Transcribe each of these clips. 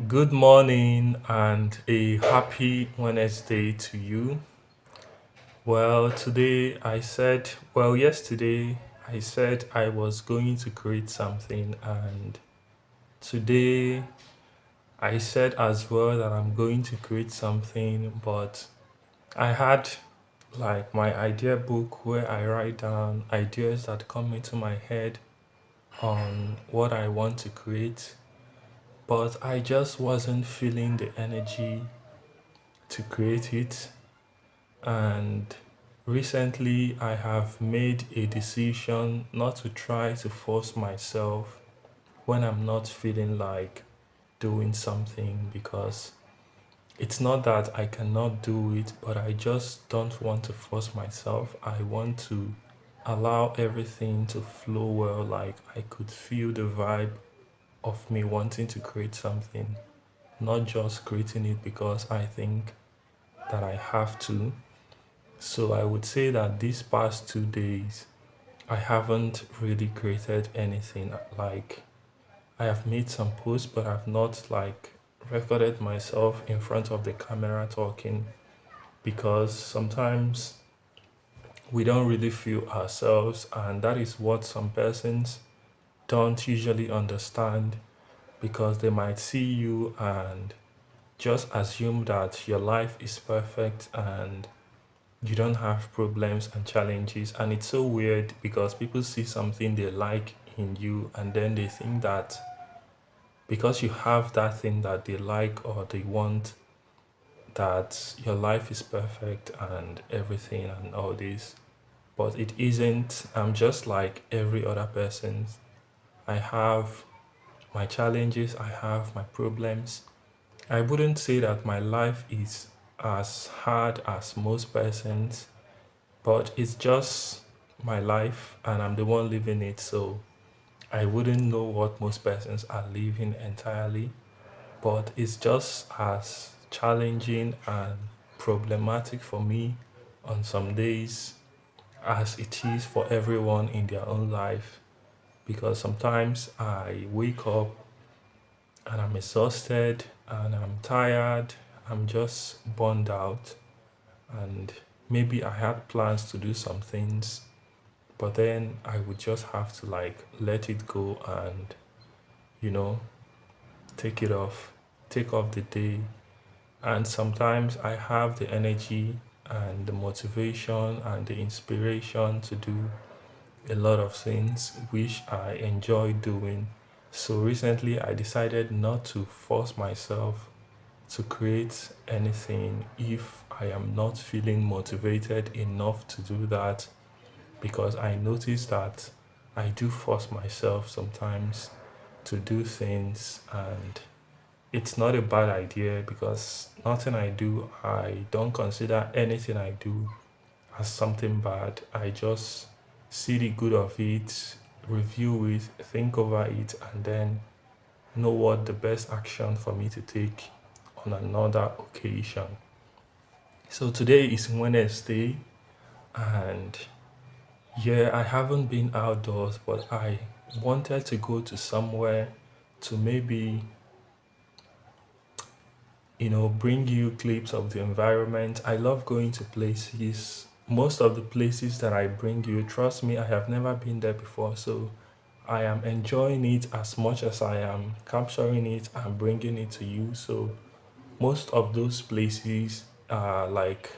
Good morning and a happy Wednesday to you. Yesterday I said I was going to create something, and today I said as well that I'm going to create something, but I had like my idea book where I write down ideas that come into my head on what I want to create, but I just wasn't feeling the energy to create it. And recently, I have made a decision not to try to force myself when I'm not feeling like doing something, because it's not that I cannot do it, but I just don't want to force myself. I want to allow everything to flow well. Like I could feel the vibe of me wanting to create something, not just creating it because I think that I have to. So I would say that these past 2 days, I haven't really created anything. Like I have made some posts, but I've not like recorded myself in front of the camera talking, because sometimes we don't really feel ourselves, and that is what some persons don't usually understand, because they might see you and just assume that your life is perfect and you don't have problems and challenges. And it's so weird because people see something they like in you, and then they think that because you have that thing that they like or they want, that your life is perfect and everything and all this. But it isn't. I'm just like every other person. I have my challenges, I have my problems. I wouldn't say that my life is as hard as most persons, but it's just my life and I'm the one living it. So I wouldn't know what most persons are living entirely, but it's just as challenging and problematic for me on some days as it is for everyone in their own life, because sometimes I wake up and I'm exhausted and I'm tired, I'm just burned out, and maybe I had plans to do some things, but then I would just have to like let it go and, you know, take it off, take off the day. And sometimes I have the energy and the motivation and the inspiration to do a lot of things which I enjoy doing. So recently I decided not to force myself to create anything if I am not feeling motivated enough to do that, because I notice that I do force myself sometimes to do things, and it's not a bad idea, because nothing I do, I don't consider anything I do as something bad. I just see the good of it, review it, think over it, and then know what the best action for me to take on another occasion. So today is Wednesday, and yeah, I haven't been outdoors, but I wanted to go to somewhere to maybe, bring you clips of the environment. I love going to places. Most of the places that I bring you, trust me, I have never been there before. So I am enjoying it as much as I am capturing it and bringing it to you. So most of those places are like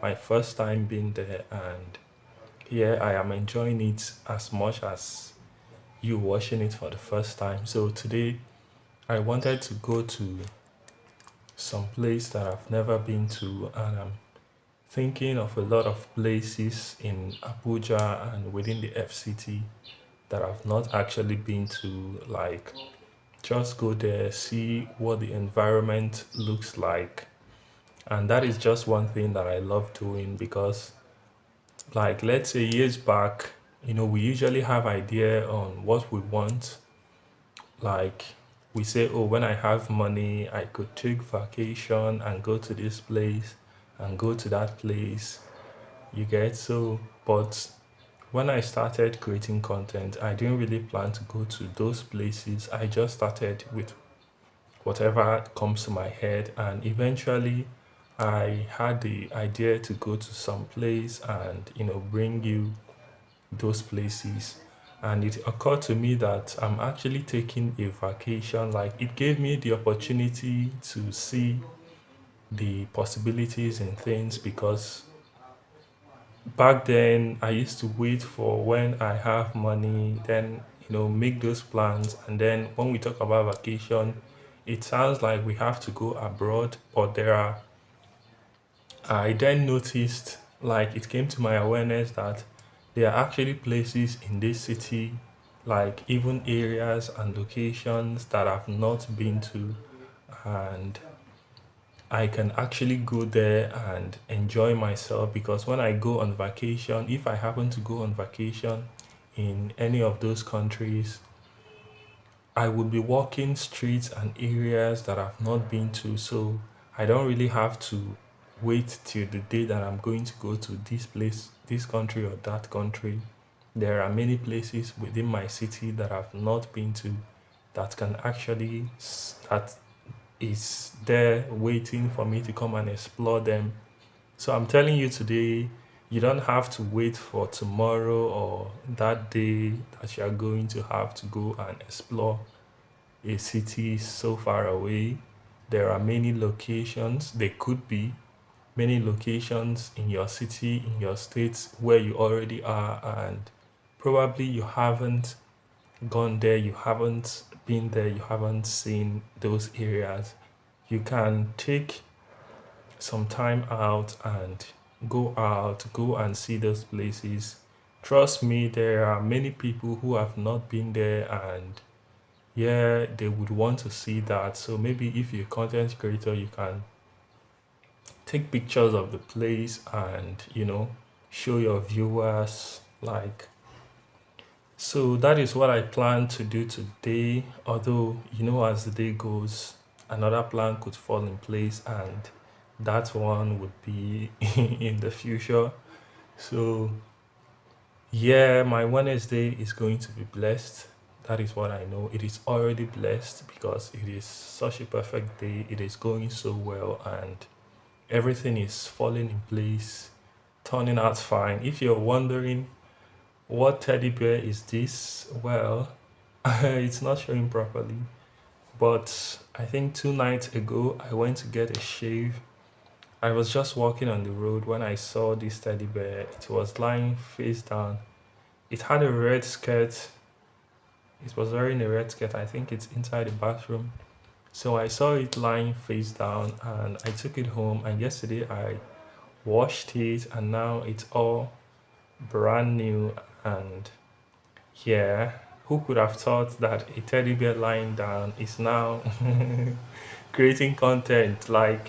my first time being there, and yeah, I am enjoying it as much as you watching it for the first time. So today I wanted to go to some place that I've never been to, and I'm thinking of a lot of places in Abuja and within the FCT that I've not actually been to. Like, just go there, see what the environment looks like. And that is just one thing that I love doing, because, like, let's say years back, we usually have idea on what we want. Like, we say, oh, when I have money, I could take vacation and go to this place and go to that place. You get so, but when I started creating content, I didn't really plan to go to those places. I just started with whatever comes to my head. And eventually, I had the idea to go to some place and bring you those places. And it occurred to me that I'm actually taking a vacation. Like, it gave me the opportunity to see the possibilities in things, because back then I used to wait for when I have money, then make those plans. And then when we talk about vacation, it sounds like we have to go abroad, but I then noticed, like, it came to my awareness that there are actually places in this city, like even areas and locations that I've not been to, and I can actually go there and enjoy myself. Because when I go on vacation, if I happen to go on vacation in any of those countries, I would be walking streets and areas that I've not been to. So I don't really have to wait till the day that I'm going to go to this place, this country, or that country. There are many places within my city that I've not been to, that can actually, that is there waiting for me to come and explore them. So I'm telling you today, you don't have to wait for tomorrow or that day that you are going to have to go and explore a city so far away. There are many locations, there could be many locations in your city, in your state where you already are, and probably you haven't gone there, you haven't been there, you haven't seen those areas. You can take some time out, go and see those places. Trust me, there are many people who have not been there, and yeah, they would want to see that. So maybe if you're a content creator, you can take pictures of the place and show your viewers, like. So that is what I plan to do today. Although, as the day goes, another plan could fall in place, and that one would be in the future. So, yeah, my Wednesday is going to be blessed. That is what I know. It is already blessed because it is such a perfect day. It is going so well, and everything is falling in place, turning out fine. If you're wondering what teddy bear is this, well, it's not showing properly. But I think 2 nights ago, I went to get a shave. I was just walking on the road when I saw this teddy bear. It was lying face down. It had a red skirt. It was wearing a red skirt. I think it's inside the bathroom. So I saw it lying face down and I took it home. And yesterday I washed it and now it's all brand new. And yeah, who could have thought that a teddy bear lying down is now creating content? Like,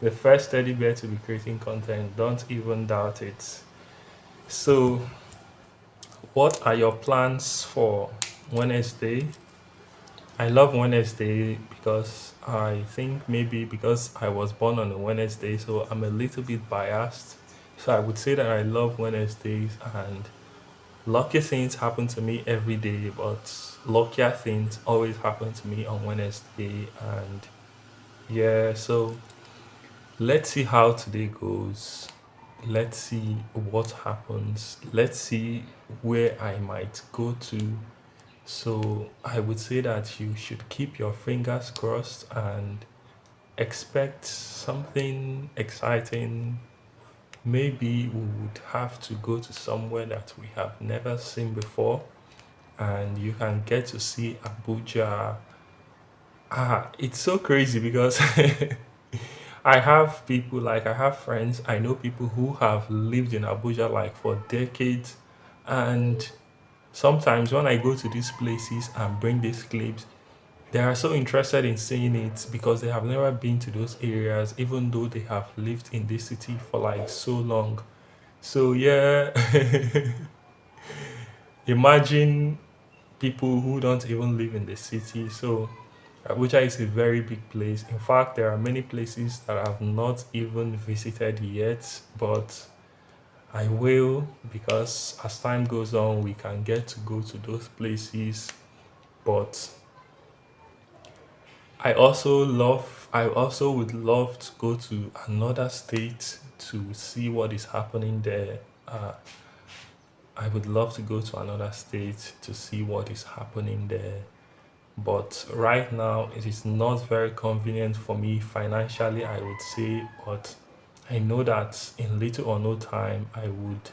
the first teddy bear to be creating content. Don't even doubt it. So, what are your plans for Wednesday? I love Wednesday because I think maybe because I was born on a Wednesday, so I'm a little bit biased. So I would say that I love Wednesdays, and lucky things happen to me every day, but luckier things always happen to me on Wednesday. And yeah, so let's see how today goes. Let's see what happens. Let's see where I might go to. So I would say that you should keep your fingers crossed and expect something exciting. Maybe we would have to go to somewhere that we have never seen before, and you can get to see Abuja. It's so crazy because I have people, like, I have friends, I know people who have lived in Abuja like for decades, and sometimes when I go to these places and bring these clips, they are so interested in seeing it because they have never been to those areas, even though they have lived in this city for like so long. So yeah, imagine people who don't even live in the city. So Abuja is a very big place. In fact, there are many places that I have not even visited yet, but I will, because as time goes on, we can get to go to those places. But I also would love to go to another state to see what is happening there. Uh, I would love to go to another state to see what is happening there. But right now, it is not very convenient for me financially, I would say. But I know that in little or no time, I would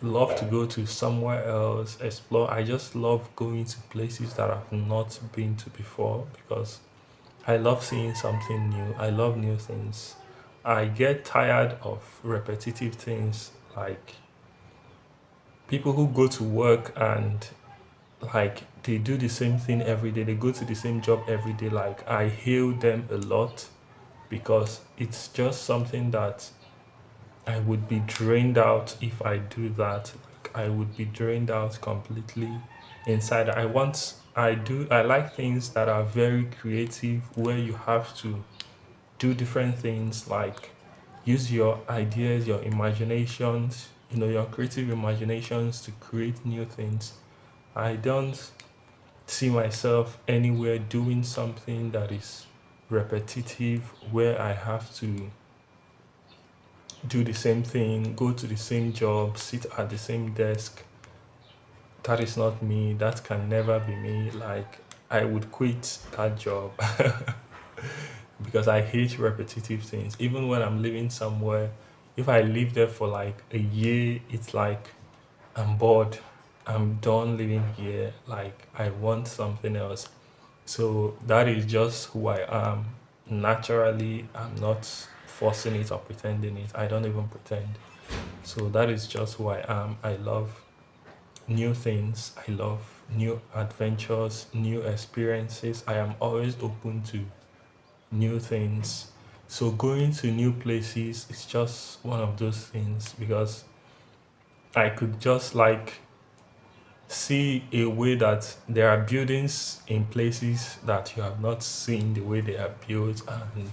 love to go to somewhere else, explore. I just love going to places that I've not been to before because I love seeing something new. I love new things. I get tired of repetitive things like people who go to work and like they do the same thing every day. They go to the same job every day. Like I hail them a lot because it's just something that I would be drained out if I do that. Like I would be drained out completely inside. I like things that are very creative where you have to do different things like use your ideas, your imaginations, your creative imaginations to create new things. I don't see myself anywhere doing something that is repetitive where I have to do the same thing, go to the same job, sit at the same desk. That is not me. That can never be me. Like, I would quit that job because I hate repetitive things. Even when I'm living somewhere, if I live there for like a year, it's like I'm bored. I'm done living here. Like, I want something else. So that is just who I am. Naturally, I'm not forcing it or pretending it. I don't even pretend. So that is just who I am. I love new things. I love new adventures, new experiences. I am always open to new things. So going to new places is just one of those things because I could just like see a way that there are buildings in places that you have not seen the way they are built, and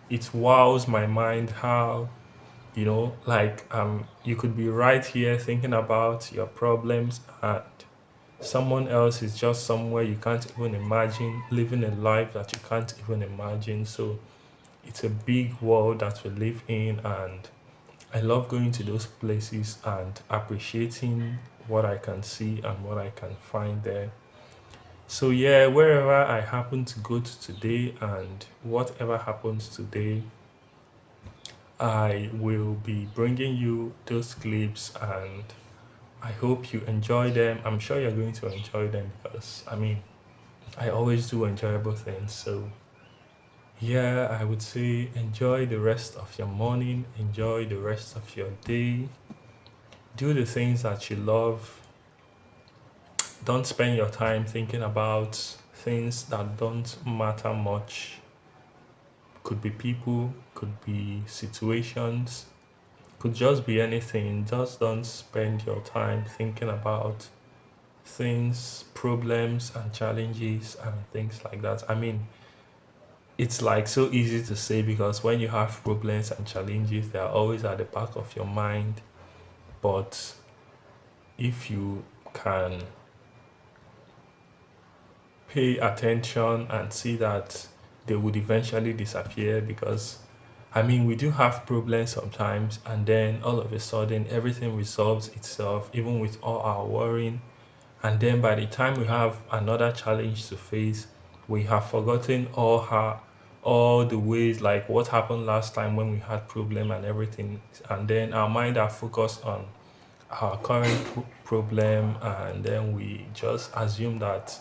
it wows my mind how like you could be right here thinking about your problems and someone else is just somewhere you can't even imagine living a life that you can't even imagine. So it's a big world that we live in, and I love going to those places and appreciating what I can see and what I can find there. So, yeah, wherever I happen to go to today and whatever happens today, I will be bringing you those clips and I hope you enjoy them. I'm sure you're going to enjoy them because, I mean, I always do enjoyable things. So, yeah, I would say enjoy the rest of your morning, enjoy the rest of your day, do the things that you love. Don't spend your time thinking about things that don't matter much. Could be people, could be situations, could just be anything. Just don't spend your time thinking about things, problems, and challenges and things like that. I mean, it's like so easy to say because when you have problems and challenges, they are always at the back of your mind. But if you can pay attention and see that they would eventually disappear because I mean we do have problems sometimes and then all of a sudden everything resolves itself even with all our worrying, and then by the time we have another challenge to face we have forgotten all the ways like what happened last time when we had problem and everything, and then our mind are focused on our current problem and then we just assume that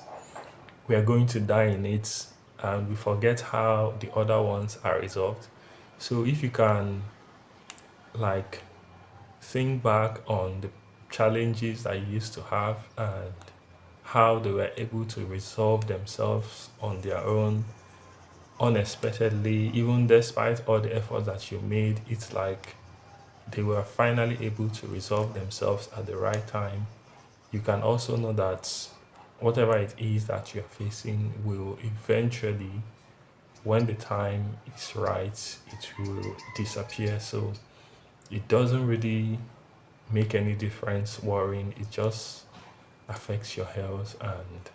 we are going to die in it and we forget how the other ones are resolved. So if you can like think back on the challenges that you used to have and how they were able to resolve themselves on their own unexpectedly, even despite all the effort that you made, it's like they were finally able to resolve themselves at the right time. You can also know that whatever it is that you're facing will eventually, when the time is right, it will disappear. So it doesn't really make any difference worrying, it just affects your health. And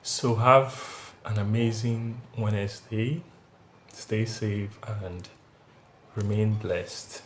so have an amazing Wednesday. Stay safe and remain blessed.